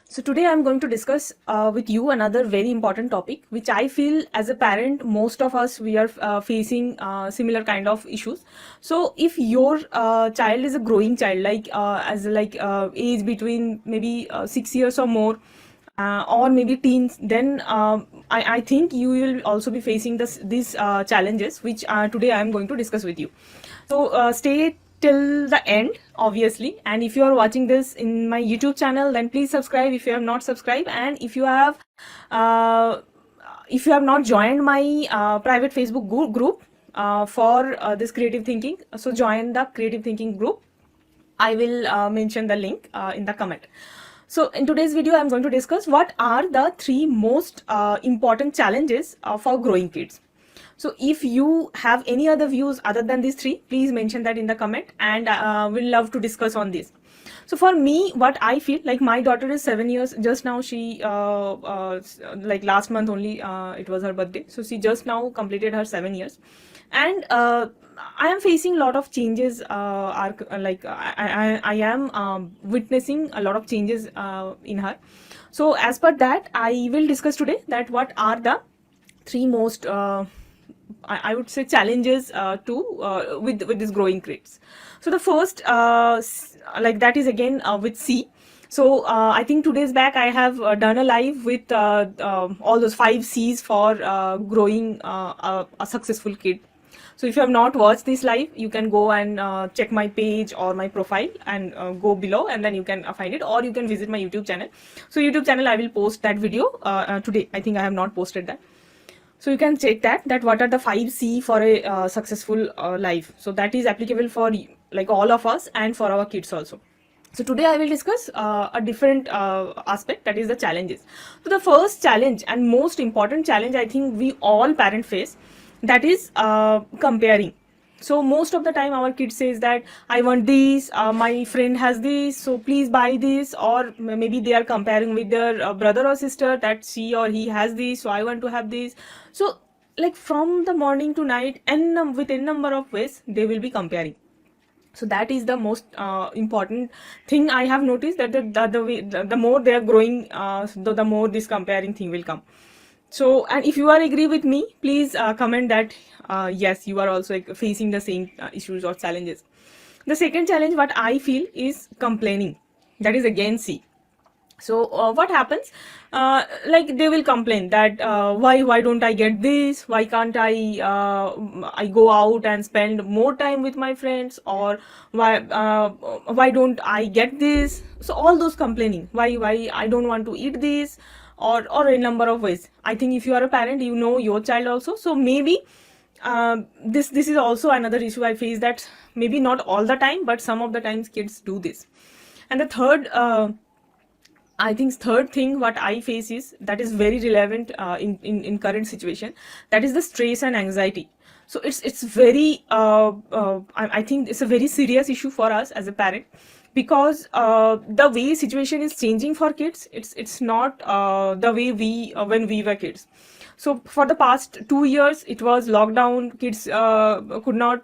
So today I'm going to discuss with you another very important topic, which I feel as a parent, most of us we are facing similar kind of issues. So if your child is a growing child, like age between maybe 6 years or more, or maybe teens, then I think you will also be facing these challenges, which today I am going to discuss with you. So stay till the end, obviously. And if you are watching this in my YouTube channel, then please subscribe if you have not subscribed. And uh, if you have not joined my private Facebook group for this creative thinking, so join the creative thinking group. I will mention the link in the comment. So in today's video, I'm going to discuss what are the three most important challenges for growing kids. So if you have any other views other than these three, please mention that in the comment, and we'll love to discuss on this. So for me, what I feel, like my daughter is 7 years. Just now she, like last month only, it was her birthday. So she just now completed her 7 years. And I am facing a lot of changes, I am witnessing a lot of changes in her. So as per that, I will discuss today that what are the three most I would say challenges to with this growing kids. So the first like that is again with C. So I think 2 days back I have done a live with all those 5 C's for growing a successful kid. So if you have not watched this live, you can go and check my page or my profile and go below, and then you can find it, or you can visit my YouTube channel. So YouTube channel, I will post that video today. I think I have not posted that. So you can check that what are the 5C for a successful life. So that is applicable for like all of us and for our kids also. So today I will discuss a different aspect, that is the challenges. So the first challenge and most important challenge I think we all parents face, that is comparing. So most of the time our kid says that I want this, my friend has this, so please buy this. Or maybe they are comparing with their brother or sister, that she or he has this, so I want to have this. So like from the morning to night, with n number of ways they will be comparing. So that is the most important thing I have noticed, that the more they are growing, the more this comparing thing will come. So, and if you are agree with me, please comment that yes, you are also facing the same issues or challenges. The second challenge what I feel is complaining. That is again C. So what happens, like they will complain that why don't I get this, why can't I go out and spend more time with my friends, or why don't I get this. So all those complaining, why I don't want to eat this, or a number of ways. I think if you are a parent, you know your child also. So maybe this is also another issue I face, that maybe not all the time, but some of the times kids do this. And the third I think third thing what I face is, that is very relevant in current situation, that is the stress and anxiety. So it's very I think it's a very serious issue for us as a parent, because the way situation is changing for kids, it's not the way we when we were kids. So for the past 2 years it was lockdown, kids could not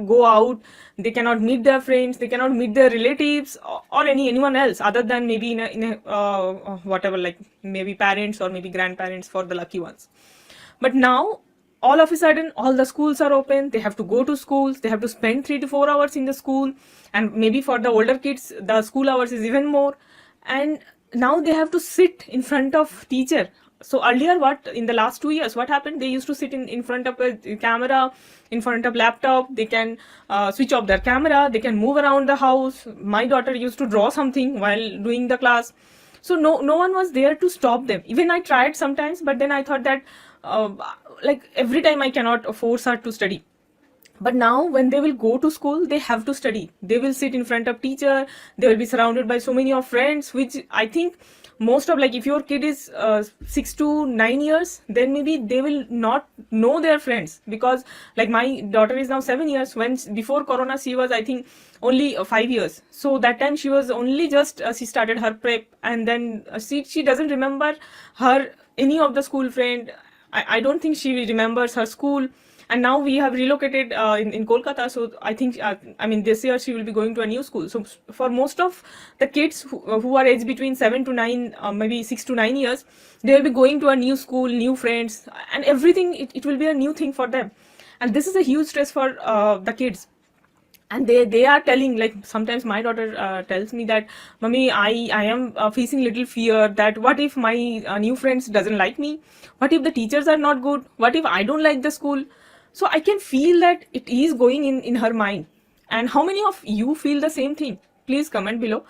go out, they cannot meet their friends, they cannot meet their relatives, or anyone else other than maybe in a whatever, like maybe parents or maybe grandparents for the lucky ones. But now all of a sudden all the schools are open, they have to go to schools, they have to spend 3 to 4 hours in the school, and maybe for the older kids the school hours is even more. And now they have to sit in front of teacher. So earlier, what in the last 2 years, what happened, they used to sit in front of a camera, in front of laptop, they can switch off their camera, they can move around the house. My daughter used to draw something while doing the class. So no one was there to stop them. Even I tried sometimes, but then I thought that like every time I cannot force her to study. But now when they will go to school, they have to study, they will sit in front of teacher, they will be surrounded by so many of friends, which I think most of, like if your kid is 6 to 9 years, then maybe they will not know their friends, because like my daughter is now 7 years. When before corona she was, I think, only 5 years. So that time she was only just she started her prep, and then she doesn't remember her any of the school friend. I don't think she remembers her school. and now we have relocated in Kolkata. So I think I mean this year she will be going to a new school. So for most of the kids who are aged between 7 to 9, maybe 6 to 9 years, they will be going to a new school, new friends, and everything. It will be a new thing for them, and this is a huge stress for the kids. And they are telling, like sometimes my daughter tells me that, mommy, I am facing little fear that what if my new friends doesn't like me, what if the teachers are not good, what if I don't like the school. So I can feel that it is going in her mind. And how many of you feel the same thing? Please comment below.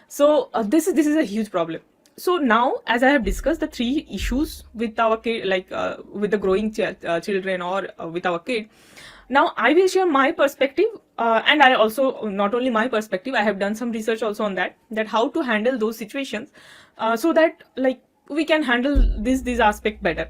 So this is a huge problem. So now, as I have discussed the three issues with our kid, like with the growing children or with our kid, now I will share my perspective, and I also, not only my perspective, I have done some research also on that how to handle those situations, so that like we can handle this aspect better.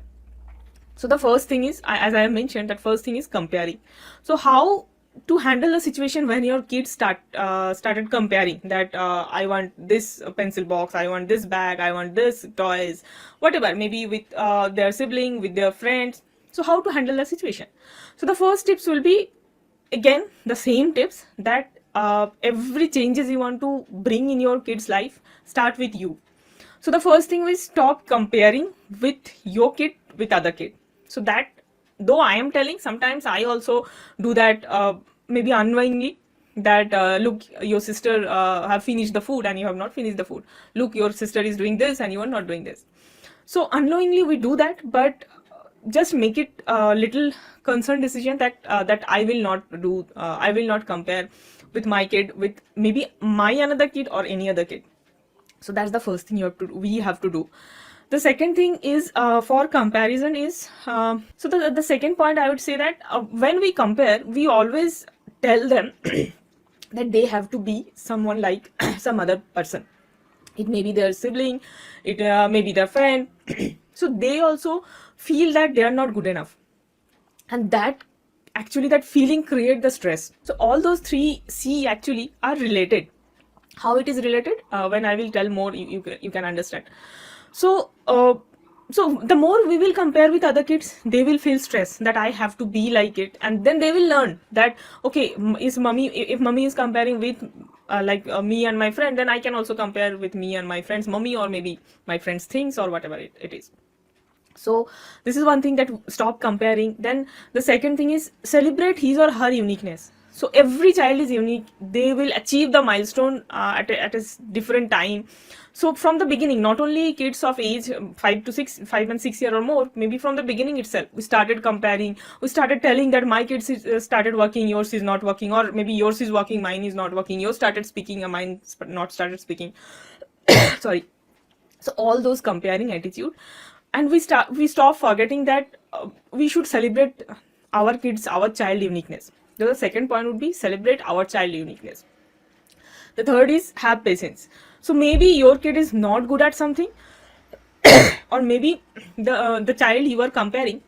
So the first thing is, as I have mentioned, that first thing is comparing. So how to handle a situation when your kids started comparing that I want this pencil box, I want this bag, I want this toys, whatever, maybe with their sibling, with their friends. So how to handle the situation? So the first tips will be, again, the same tips that every changes you want to bring in your kids' life start with you. So the first thing is, stop comparing with your kid with other kid. So that, though I am telling, sometimes I also do that, maybe unknowingly, that look, your sister have finished the food and you have not finished the food. Look, your sister is doing this and you are not doing this. So unknowingly we do that, but just make it a little concerned decision that that I will not do, I will not compare with my kid with maybe my another kid or any other kid. So that's the first thing we have to do. The second thing is, for comparison is, so the second point I would say that when we compare, we always tell them that they have to be someone like some other person. It may be their sibling, it may be their friend. So they also feel that they are not good enough, and that actually, that feeling create the stress. So all those three C actually are related. How it is related, when I will tell more, you can understand. So so the more we will compare with other kids, they will feel stress that I have to be like it, and then they will learn that, okay, is mommy, if mommy is comparing with me and my friend, then I can also compare with me and my friend's mommy, or maybe my friend's things, or whatever it is. So this is one thing, that stop comparing. Then the second thing is, celebrate his or her uniqueness. So every child is unique. They will achieve the milestone at a different time. So from the beginning, not only kids of age 5 and 6 year or more, maybe from the beginning itself, we started comparing. We started telling that my kids started working, yours is not working, or maybe yours is working, mine is not working. Yours started speaking, and mine not started speaking. Sorry. So all those comparing attitude, and we stop forgetting that we should celebrate our kids, our child uniqueness. The second point would be, celebrate our child uniqueness. The third is, have patience. So maybe your kid is not good at something, or maybe the child you are comparing,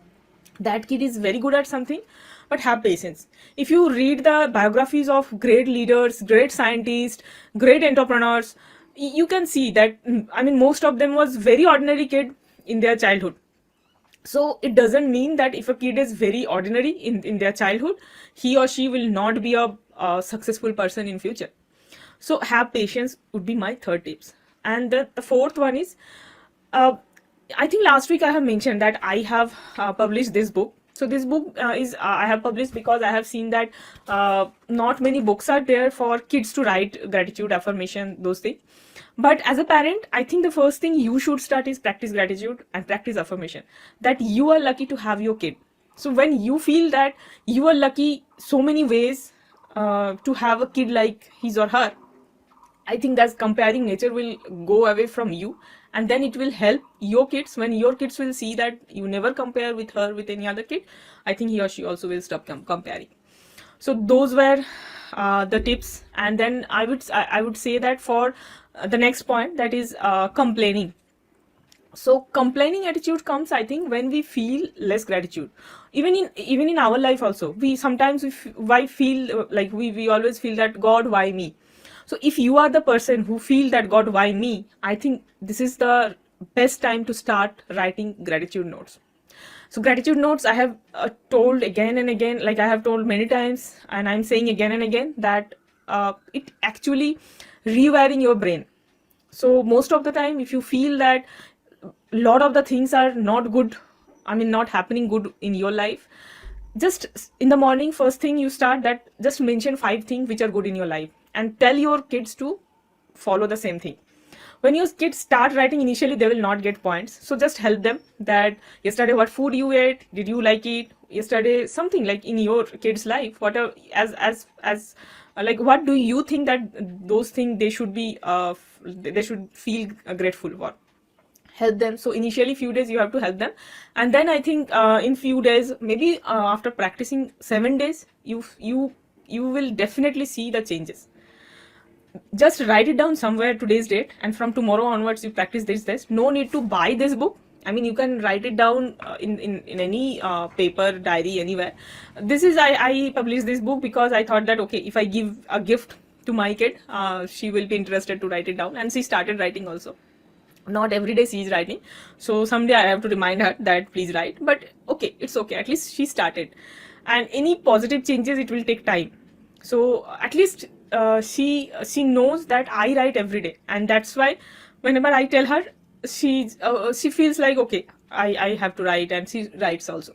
that kid is very good at something, but have patience. If you read the biographies of great leaders, great scientists, great entrepreneurs, you can see that, I mean, most of them was very ordinary kid in their childhood. So it doesn't mean that if a kid is very ordinary in their childhood, he or she will not be a successful person in future. So have patience would be my third tips. And the fourth one is, I think last week I have mentioned that I have published this book. So this book is I have published because I have seen that not many books are there for kids to write gratitude, affirmation, those things. But as a parent, I think the first thing you should start is practice gratitude and practice affirmation, that you are lucky to have your kid. So when you feel that you are lucky so many ways to have a kid like his or her, I think that comparing nature will go away from you, and then it will help your kids. When your kids will see that you never compare with her with any other kid, I think he or she also will stop comparing. So those were the tips. And then I would say that for the next point, that is complaining. So complaining attitude comes, I think, when we feel less gratitude. Even in our life also, we sometimes why feel like we always feel that, God, why me? So if you are the person who feel that, God, why me? I think this is the best time to start writing gratitude notes. So gratitude notes, I have told again and again, like I have told many times, and I'm saying again and again that it actually rewiring your brain. So most of the time, if you feel that a lot of the things are not good, I mean not happening good in your life, just in the morning, first thing you start that, just mention 5 things which are good in your life and tell your kids to follow the same thing. When your kids start writing, initially they will not get points, so just help them that yesterday what food you ate, did you like it yesterday, something like in your kids life, whatever, as like what do you think that those things they should be they should feel grateful for. Help them. So initially few days you have to help them, and then I think in few days, maybe after practicing 7 days, you will definitely see the changes. Just write it down somewhere, today's date, and from tomorrow onwards you practice this. No need to buy this book. I mean, you can write it down in any paper, diary, anywhere. This is, I published this book because I thought that, okay, if I give a gift to my kid, she will be interested to write it down, and she started writing also. Not every day she is writing, so someday I have to remind her that please write, but okay, it's okay, at least she started. And any positive changes, it will take time. So at least she knows that I write every day, and that's why whenever I tell her, she feels like, okay, I have to write, and she writes also.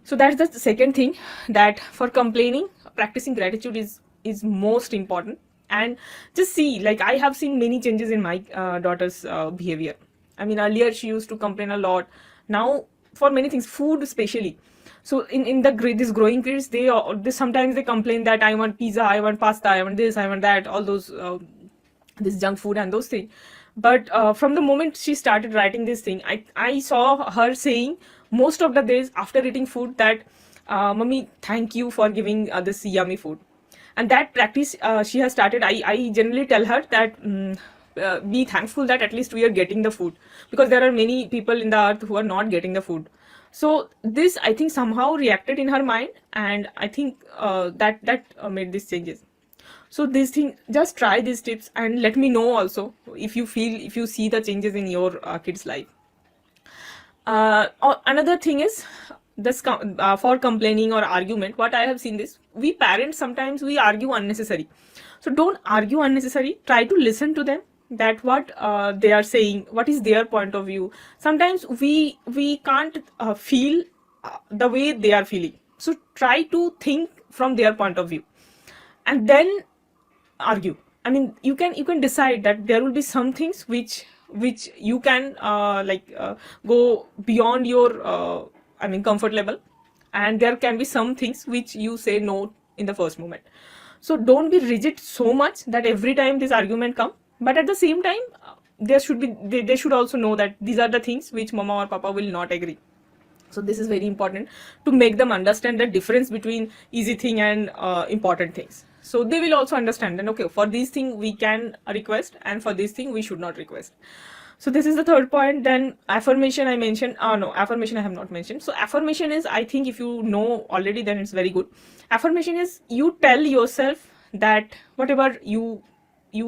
So that's the second thing, that for complaining, practicing gratitude is most important. And just see, like I have seen many changes in my daughter's behavior. I mean, earlier she used to complain a lot. Now for many things, food especially. So in this growing periods, they sometimes they complain that I want pizza, I want pasta, I want this, I want that, all those this junk food and those things. But from the moment she started writing this thing, I saw her saying most of the days after eating food that Mummy, thank you for giving this yummy food. And that practice she has started. I generally tell her that be thankful that at least we are getting the food, because there are many people in the earth who are not getting the food. So this, I think, somehow reacted in her mind, and I think that made these changes. So this thing, just try these tips and let me know also if you see the changes in your kids life. Another thing is this for complaining or argument, what I have seen this, we parents sometimes we argue unnecessary. So don't argue unnecessary, try to listen to them, that what they are saying, what is their point of view. Sometimes we can't feel the way they are feeling, so try to think from their point of view and then argue. I mean, you can decide that there will be some things which you can go beyond your I mean comfort level, and there can be some things which you say no in the first moment. So don't be rigid so much that every time this argument come, but at the same time there should be they should also know that these are the things which mama or papa will not agree. So this is very important to make them understand the difference between easy thing and important things. So they will also understand that, okay, for these things we can request, and for this thing we should not request. So this is the third point. Then affirmation I mentioned. No, affirmation I have not mentioned. So affirmation is, I think if you know already, then it's very good. Affirmation is you tell yourself that whatever you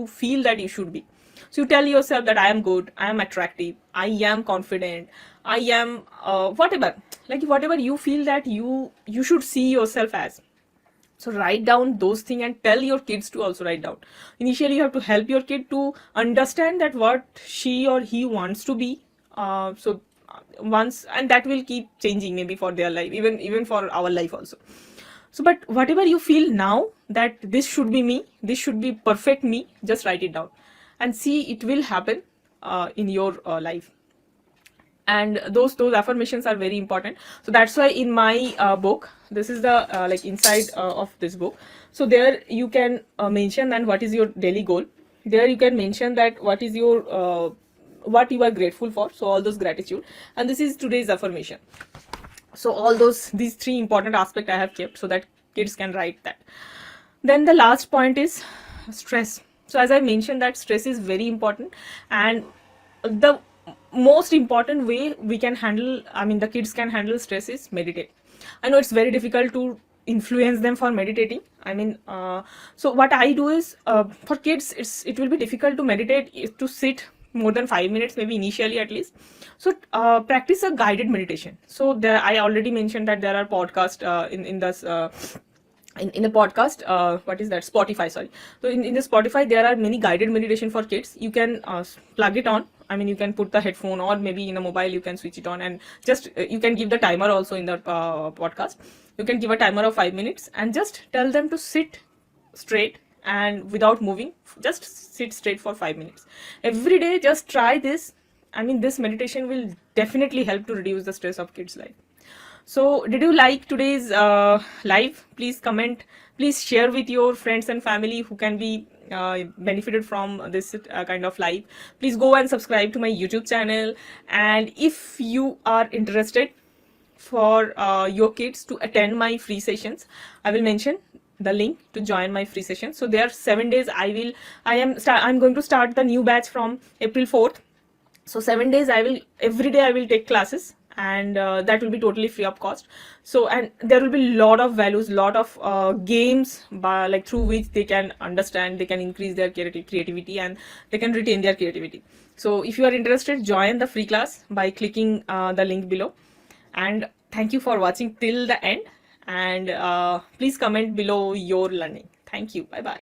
feel that you should be. So you tell yourself that I am good, I am attractive, I am confident, I am whatever, like whatever you feel that you should see yourself as. So write down those things and tell your kids to also write down. Initially you have to help your kid to understand that what she or he wants to be. Once, and that will keep changing maybe for their life, even for our life also. So but whatever you feel now that this should be me, this should be perfect me, just write it down and see it will happen in your life. And those affirmations are very important. So that's why in my book, this is the like inside of this book, so there you can mention and what is your daily goal. There you can mention that what is your what you are grateful for, so all those gratitude, and this is today's affirmation. So all these three important aspects I have kept so that kids can write that. Then the last point is stress. So as I mentioned that stress is very important, and the most important way we can handle, I mean the kids can handle stress is meditate. I know it's very difficult to influence them for meditating. I mean so what I do is for kids it will be difficult to meditate, to sit more than 5 minutes, maybe initially at least. So practice a guided meditation. So there, I already mentioned that there are podcasts in this. In the podcast, what is that, Spotify, sorry. So in the Spotify there are many guided meditation for kids. You can plug it on, I mean you can put the headphone, or maybe in a mobile you can switch it on, and just you can give the timer also in the podcast. You can give a timer of 5 minutes and just tell them to sit straight and without moving, just sit straight for 5 minutes every day. Just try this. I mean, this meditation will definitely help to reduce the stress of kids life. So did you like today's live? Please comment, please share with your friends and family who can be benefited from this kind of live. Please go and subscribe to my YouTube channel, and if you are interested for your kids to attend my free sessions, I will mention the link to join my free session. So there are 7 days. I'm going to start the new batch from April 4th. So 7 days every day I will take classes, and that will be totally free of cost. So, and there will be lot of values, lot of games like through which they can understand, they can increase their creativity, and they can retain their creativity. So if you are interested, join the free class by clicking the link below. And thank you for watching till the end, and please comment below your learning. Thank you. Bye bye.